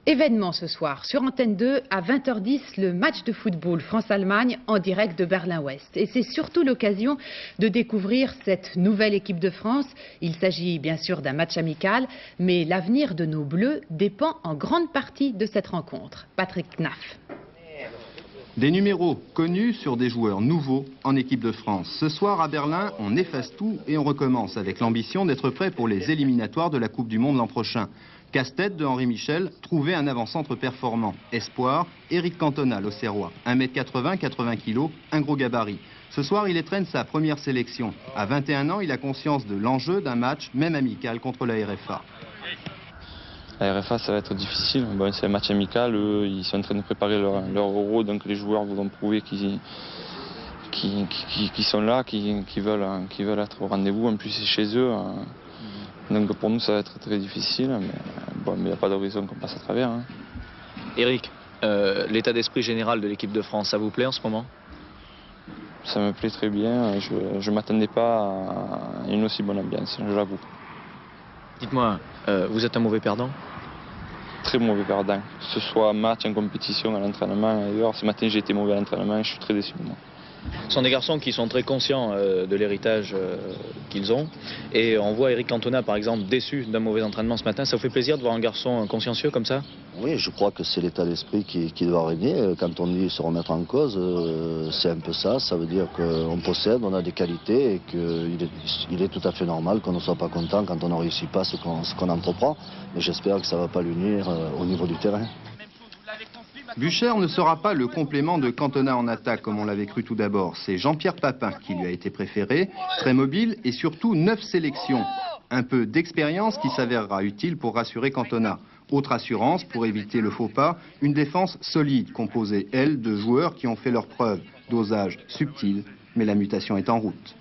Événement ce soir, sur Antenne 2, à 20h10, le match de football France-Allemagne en direct de Berlin-Ouest. Et c'est surtout l'occasion de découvrir cette nouvelle équipe de France. Il s'agit bien sûr d'un match amical, mais l'avenir de nos Bleus dépend en grande partie de cette rencontre. Patrick Knaff. Des numéros connus sur des joueurs nouveaux en équipe de France. Ce soir à Berlin, on efface tout et on recommence avec l'ambition d'être prêt pour les éliminatoires de la Coupe du Monde l'an prochain. Casse-tête de Henri Michel, trouver un avant-centre performant. Espoir, Éric Cantona, l'Auxerrois. 1m80, 80 kg, un gros gabarit. Ce soir, il étrenne sa première sélection. À 21 ans, il a conscience de l'enjeu d'un match, même amical, contre la RFA. La RFA, ça va être difficile. Bon, c'est un match amical. Eux, ils sont en train de préparer leur Euro, donc les joueurs voudront prouver qu'ils sont là, qu'ils veulent être au rendez-vous. En plus, c'est chez eux. Donc pour nous, ça va être très difficile. Mais il n'y a pas de raison qu'on passe à travers. Éric, l'état d'esprit général de l'équipe de France, ça vous plaît en ce moment? Ça me plaît très bien. Je ne m'attendais pas à une aussi bonne ambiance, je l'avoue. Dites-moi, vous êtes un mauvais perdant? Très mauvais perdant. Que ce soit match, en compétition, à l'entraînement, ailleurs. Ce matin, j'ai été mauvais à l'entraînement et je suis très déçu de moi. Ce sont des garçons qui sont très conscients de l'héritage qu'ils ont. Et on voit Éric Cantona, par exemple, déçu d'un mauvais entraînement ce matin. Ça vous fait plaisir de voir un garçon consciencieux comme ça? Oui, je crois que c'est l'état d'esprit qui doit régner. Quand on dit se remettre en cause, c'est un peu ça. Ça veut dire qu'on possède, on a des qualités et qu'il est tout à fait normal qu'on ne soit pas content quand on ne réussit pas ce qu'on entreprend. Mais j'espère que ça ne va pas lui nuire au niveau du terrain. Bucher ne sera pas le complément de Cantona en attaque comme on l'avait cru tout d'abord. C'est Jean-Pierre Papin qui lui a été préféré, très mobile et surtout 9 sélections. Un peu d'expérience qui s'avérera utile pour rassurer Cantona. Autre assurance pour éviter le faux pas, une défense solide composée, elle, de joueurs qui ont fait leurs preuves. Dosage subtil, mais la mutation est en route.